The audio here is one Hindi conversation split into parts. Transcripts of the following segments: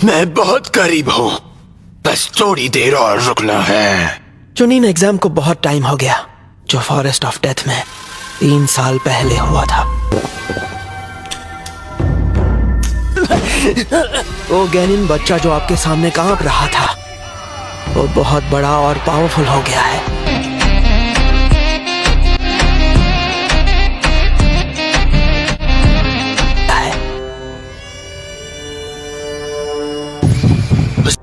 मैं बहुत करीब हूँ, बस थोड़ी देर और रुकना है। चुनिन एग्जाम को बहुत टाइम हो गया, जो फॉरेस्ट ऑफ डेथ में 3 साल पहले हुआ था। वो गैनिन बच्चा जो आपके सामने कांप रहा था, वो बहुत बड़ा और पावरफुल हो गया है।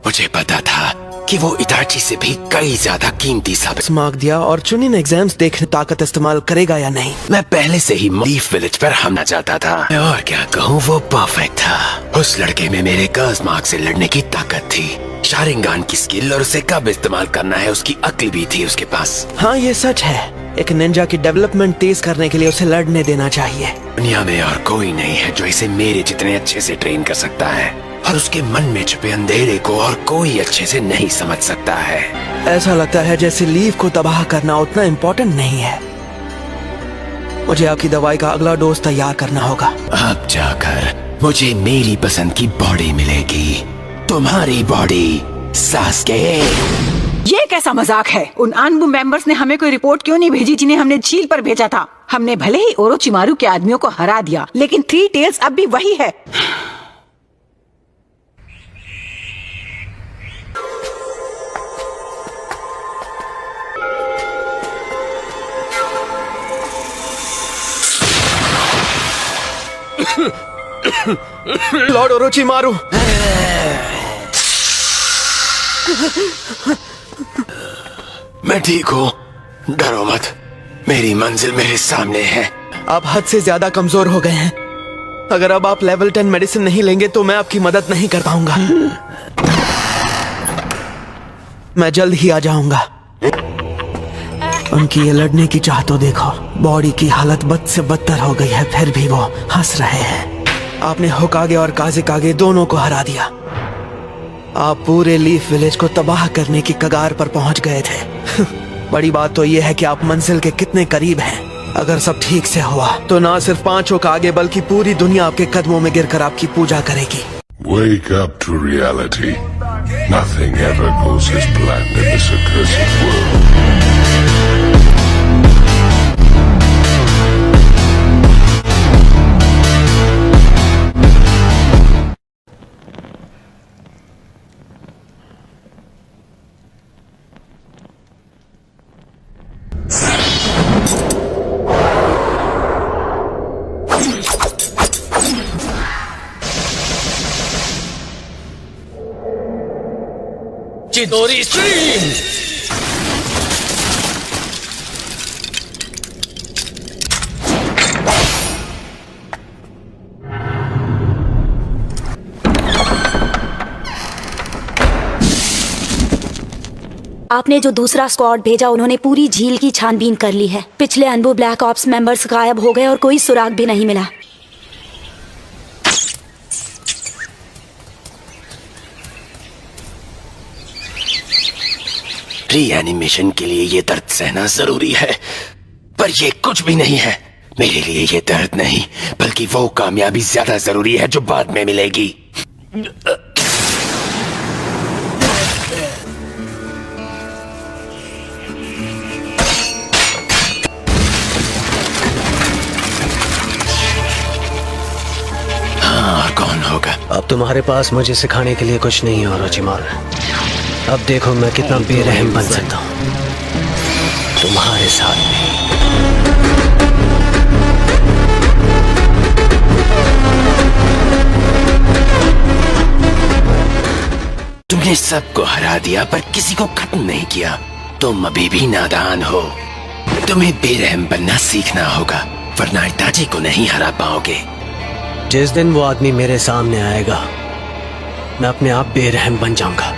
मुझे पता था कि वो इताची से भी कई ज्यादा कीमती साबित। मार्क दिया और चुनिन एग्जाम्स देखने ताकत इस्तेमाल करेगा या नहीं। मैं पहले से ही लीफ विलेज पर हमला चाहता था, और क्या कहूँ, वो परफेक्ट था। उस लड़के में मेरे कर्स मार्क से लड़ने की ताकत थी, शारिंगान की स्किल और उसे कब इस्तेमाल करना है उसकी अक्ल भी थी उसके पास। हाँ, ये सच है। एक निंजा की डेवलपमेंट तेज करने के लिए उसे लड़ने देना चाहिए। दुनिया में और कोई नहीं है जो इसे मेरे जितने अच्छे से ट्रेन कर सकता है, और उसके मन में छुपे अंधेरे को और कोई अच्छे से नहीं समझ सकता है। ऐसा लगता है जैसे लीफ को तबाह करना उतना इम्पोर्टेंट नहीं है। मुझे आपकी दवाई का अगला डोज तैयार करना होगा। अब जाकर मुझे मेरी पसंद की बॉडी मिलेगी, तुम्हारी बॉडी, सास्के। ये कैसा मजाक है? उन अनबू मेंबर्स ने हमें कोई रिपोर्ट क्यों नहीं भेजी जिन्हें हमने झील पर भेजा था? हमने भले ही ओरोचिमारू के आदमियों को हरा दिया, लेकिन थ्री टेल्स अब भी वही है। लॉर्ड ओरोचिमारू, मैं ठीक हूँ, डरो मत, मेरी मंजिल मेरे सामने है। आप हद से ज्यादा कमजोर हो गए हैं। अगर अब आप लेवल 10 मेडिसिन नहीं लेंगे तो मैं आपकी मदद नहीं कर पाऊंगा। मैं जल्द ही आ जाऊंगा। उनकी ये लड़ने की चाह तो देखो, बॉडी की हालत बद से बदतर हो गई है, फिर भी वो हंस रहे हैं। आपने होकागे और काज़ेकागे दोनों को हरा दिया। आप पूरे लीफ विलेज को तबाह करने की कगार पर पहुंच गए थे। बड़ी बात तो यह है कि आप मंजिल के कितने करीब हैं। अगर सब ठीक से हुआ तो ना सिर्फ 5 होकागे बल्कि पूरी दुनिया आपके कदमों में गिरकर आपकी पूजा करेगी। Wake up to reality. Nothing ever goes as planned in this accursed world. Chidori stream. आपने जो दूसरा स्क्वाड भेजा उन्होंने पूरी झील की छानबीन कर ली है। पिछले अनबू ब्लैक ऑप्स मेंबर्स गायब हो गए और कोई सुराग भी नहीं मिला। रीएनिमेशन के लिए ये दर्द सहना जरूरी है, पर ये कुछ भी नहीं है। मेरे लिए ये दर्द नहीं, बल्कि वो कामयाबी ज्यादा जरूरी है जो बाद में मिलेगी। हाँ, और कौन होगा? अब तुम्हारे पास मुझे सिखाने के लिए कुछ नहीं है ओरोचिमारू। अब देखो मैं कितना बेरहम बन सकता हूँ तुम्हारे साथ भी। तुमने सबको हरा दिया पर किसी को खत्म नहीं किया। तुम अभी भी नादान हो। तुम्हें बेरहम बनना सीखना होगा, वरना इताची को नहीं हरा पाओगे। जिस दिन वो आदमी मेरे सामने आएगा मैं अपने आप बेरहम बन जाऊंगा।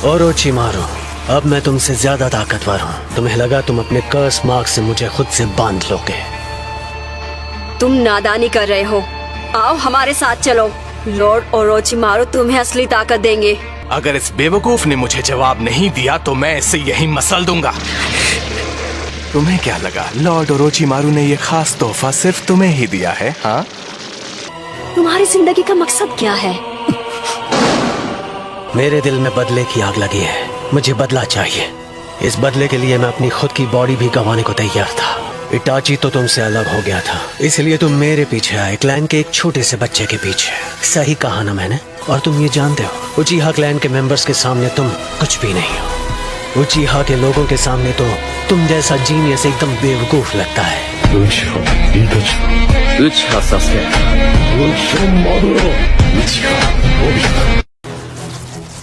ओरोचिमारू, अब मैं तुमसे ज्यादा ताकतवर हूँ। तुम्हें लगा तुम अपने कर्स मार्क से मुझे खुद से बांध लोगे। तुम नादानी कर रहे हो। आओ हमारे साथ चलो। लॉर्ड ओरोचिमारू तुम्हें असली ताकत देंगे अगर इस बेवकूफ ने मुझे जवाब नहीं दिया तो मैं इसे यहीं मसल दूंगा। तुम्हें क्या लगा लॉर्ड ओरोचिमारू ने ये खास तोहफा सिर्फ तुम्हें ही दिया है? हाँ, तुम्हारी जिंदगी का मकसद क्या है? मेरे दिल में बदले की आग लगी है। मुझे बदला चाहिए। इस बदले के लिए मैं अपनी खुद की बॉडी भी गंवाने को तैयार था। इटाची तो तुमसे अलग हो गया था, इसलिए तुम मेरे पीछे आए, क्लैन के एक छोटे से बच्चे के पीछे। सही कहा ना मैंने? और तुम ये जानते हो, उचिहा क्लैन के मेंबर्स के सामने तुम कुछ भी नहीं हो। उचिहा के लोगों के सामने तो तुम जैसा जीनियस एकदम बेवकूफ लगता है।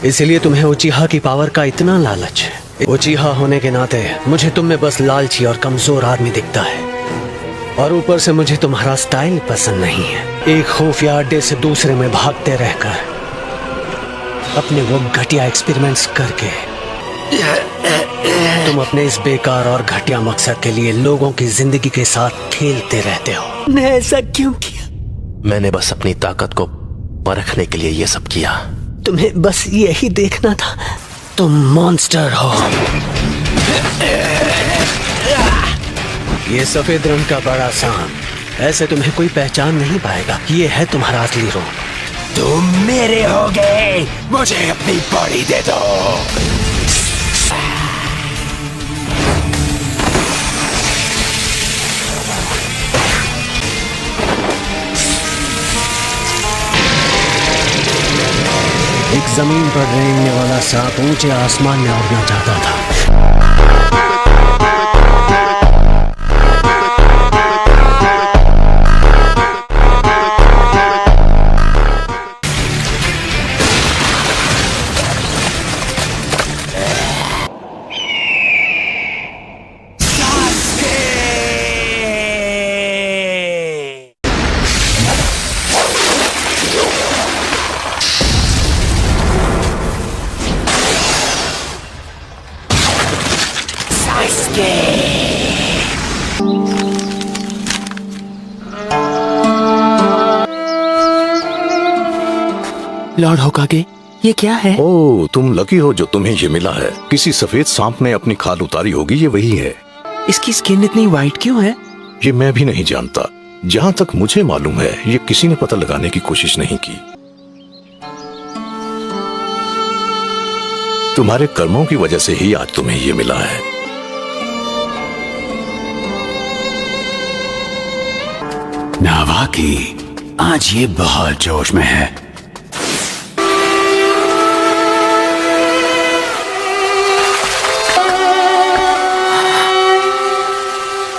इसलिए तुम्हें उचिहा की पावर का इतना लालच है। उचिहा होने के नाते मुझे तुम में बस लालची और कमजोर आदमी दिखता है। और ऊपर से मुझे तुम्हारा स्टाइल पसंद नहीं है। एक खुफिया अड्डे से दूसरे में भागते रहकर अपने वो घटिया एक्सपेरिमेंट्स करके तुम अपने इस बेकार और घटिया मकसद के लिए लोगों की जिंदगी के साथ खेलते रहते हो। ने ऐसा क्यों किया? मैंने बस अपनी ताकत को परखने के लिए ये सब किया। तुम्हें बस यही देखना था। तुम मॉन्स्टर हो। ये सफेद रंग का बड़ा सांप, ऐसे तुम्हें कोई पहचान नहीं पाएगा। ये है तुम्हारा असली रूप। तुम मेरे हो गए, मुझे अपनी बॉडी दे दो। एक जमीन पर रेंगने वाला सांप ऊंचे आसमान में उड़ना चाहता था। लॉर्ड होकागे, ये क्या है? ओह, तुम लकी हो जो तुम्हें ये मिला है। किसी सफेद सांप ने अपनी खाल उतारी होगी, ये वही है। इसकी स्किन इतनी वाइट क्यों है? ये मैं भी नहीं जानता। जहाँ तक मुझे मालूम है, ये किसी ने पता लगाने की कोशिश नहीं की। तुम्हारे कर्मों की वजह से ही आज तुम्हें ये मिला है। नावाकी, आज ये बहुत जोश में है।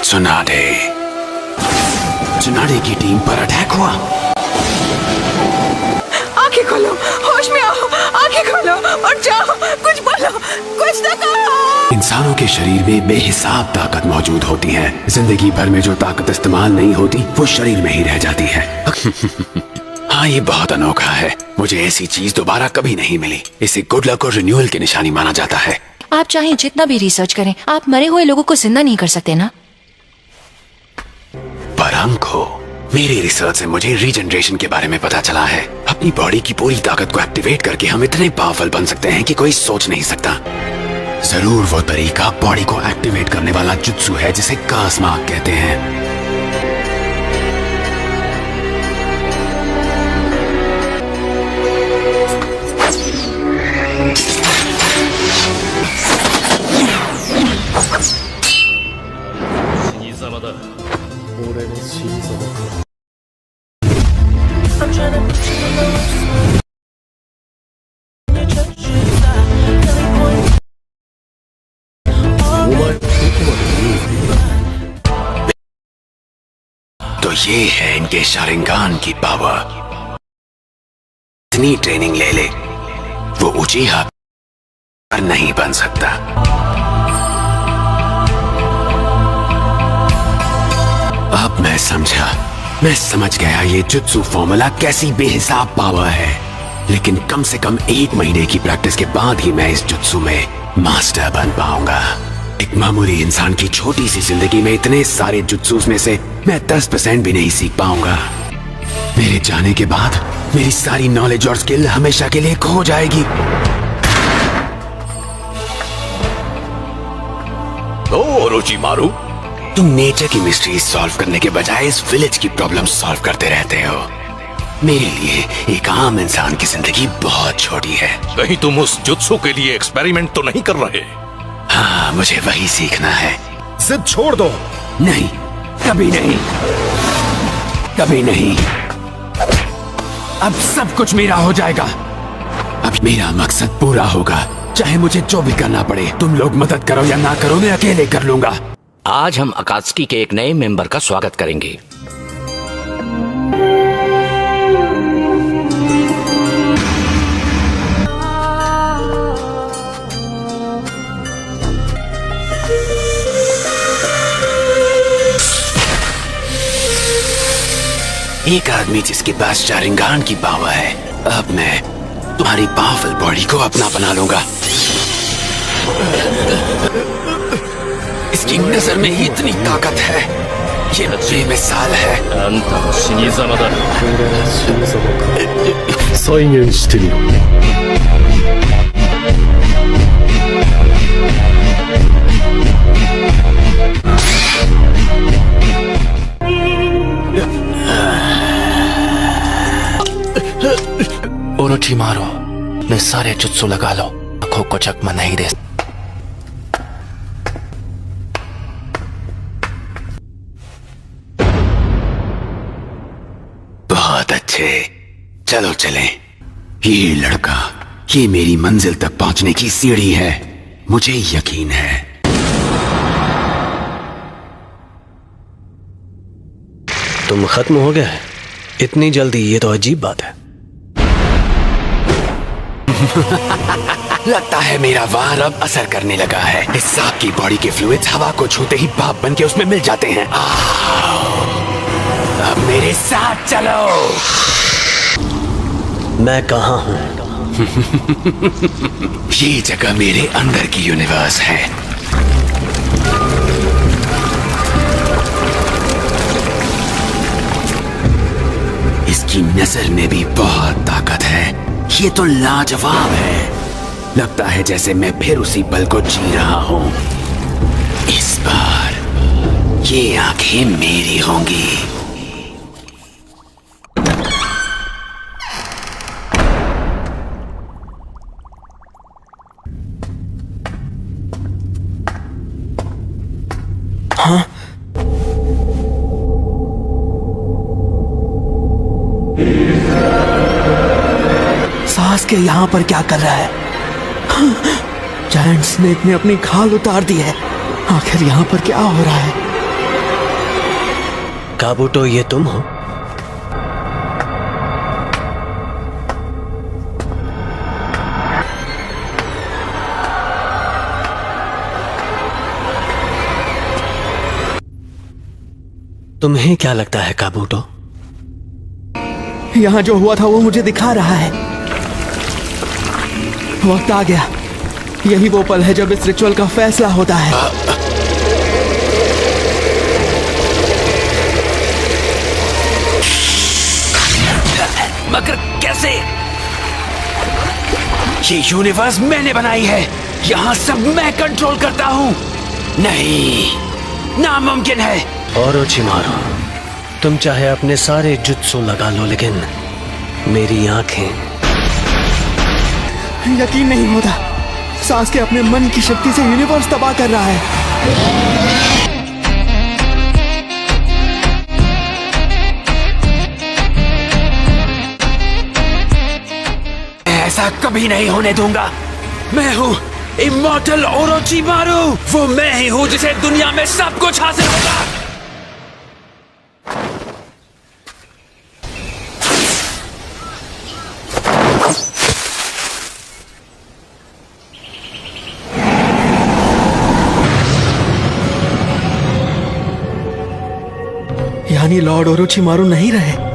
सुनाडे की टीम पर अटैक हुआ। आंखें खोलो, होश में आओ, आंखें खोलो और जाओ, कुछ बोलो, कुछ तो कहो। इंसानों के शरीर में बेहिसाब ताकत मौजूद होती है। जिंदगी भर में जो ताकत इस्तेमाल नहीं होती वो शरीर में ही रह जाती है। हाँ, ये बहुत अनोखा है। मुझे ऐसी चीज दोबारा कभी नहीं मिली। इसे गुड लक और रिन्यूअल की निशानी माना जाता है। आप चाहे जितना भी रिसर्च करें, आप मरे हुए लोगों को जिंदा नहीं कर सकते ना। पर हमको मेरी रिसर्च से मुझे रीजनरेशन के बारे में पता चला है। अपनी बॉडी की पूरी ताकत को एक्टिवेट करके हम इतने पावरफुल बन सकते हैं कि कोई सोच नहीं सकता। जरूर वो तरीका बॉडी को एक्टिवेट करने वाला जुत्सु है जिसे कास्मार्क कहते हैं। तो ये है इनके शारिंगान की पावर। इतनी ट्रेनिंग ले ले, वो उचिहा पर नहीं बन सकता। अब मैं समझा, मैं समझ गया ये जुत्सु फॉर्मूला कैसी बेहिसाब पावर है। लेकिन कम से कम 1 महीने की प्रैक्टिस के बाद ही मैं इस जुत्सु में मास्टर बन पाऊंगा। एक मामूली इंसान की छोटी सी जिंदगी में इतने सारे जुत्सूस में से मैं 10% भी नहीं सीख पाऊंगा। मेरे जाने के बाद मेरी सारी नॉलेज और स्किल हमेशा के लिए खो जाएगी। ओ ओरोचिमारू, तुम नेचर की मिस्ट्री सॉल्व करने के बजाय इस विलेज की प्रॉब्लम सॉल्व करते रहते हो। मेरे लिए एक आम इंसान की जिंदगी बहुत छोटी है। कहीं तुम उस जुत्सु के लिए एक्सपेरिमेंट तो नहीं कर रहे? हाँ, मुझे वही सीखना है। जिद छोड़ दो। नहीं, कभी नहीं, कभी नहीं। अब सब कुछ मेरा हो जाएगा। अब मेरा मकसद पूरा होगा, चाहे मुझे जो भी करना पड़े। तुम लोग मदद करो या ना करो, मैं अकेले कर लूंगा। आज हम अकात्सुकी के एक नए मेंबर का स्वागत करेंगे। एक आदमी जिसके पास शारिंगान की पावर है। अब मैं तुम्हारी पावरफुल बॉडी को अपना बना लूंगा। इसकी नजर में ही इतनी ताकत है, ये बेमिसाल है। ओरोचिमारू ने सारे जुत्सु लगा लो, आंखों को चकमा नहीं दे। बहुत अच्छे, चलो चलें। ये लड़का, ये मेरी मंजिल तक पहुंचने की सीढ़ी है, मुझे यकीन है। तुम खत्म हो गए इतनी जल्दी? ये तो अजीब बात है। लगता है मेरा वार अब असर करने लगा है। इस सांप की बॉडी के फ्लूइड्स हवा को छूते ही भाप बन के उसमें मिल जाते हैं। अब मेरे साथ चलो। मैं कहाँ हूँ? ये जगह मेरे अंदर की यूनिवर्स है। इसकी नजर में भी बहुत ताकत है। ये तो लाजवाब है। लगता है जैसे मैं फिर उसी पल को जी रहा हूं। इस बार ये आंखें मेरी होंगी। हाँ? सास्के यहाँ पर क्या कर रहा है? जायंट स्नेक ने अपनी खाल उतार दी है। आखिर यहाँ पर क्या हो रहा है? काबुटो, ये तुम हो? तुम्हें क्या लगता है काबुटो? यहाँ जो हुआ था वो मुझे दिखा रहा है। वक्त आ गया। यही वो पल है जब इस रिचुअल का फैसला होता है। मगर कैसे? ये यूनिवर्स मैंने बनाई है। यहाँ सब मैं कंट्रोल करता हूँ। नहीं, नामुमकिन है। ओरोचिमारू, तुम चाहे अपने सारे जुत्सु लगा लो, लेकिन मेरी आंखें। यकीन नहीं होता। सास्के अपने मन की शक्ति से यूनिवर्स तबाह कर रहा है। ऐसा कभी नहीं होने दूंगा। मैं हूँ इमॉर्टल ओरोचिमारू। वो मैं ही हूँ जिसे दुनिया में सब कुछ हासिल होगा। यानी लॉर्ड ओरोचिमारू नहीं रहे।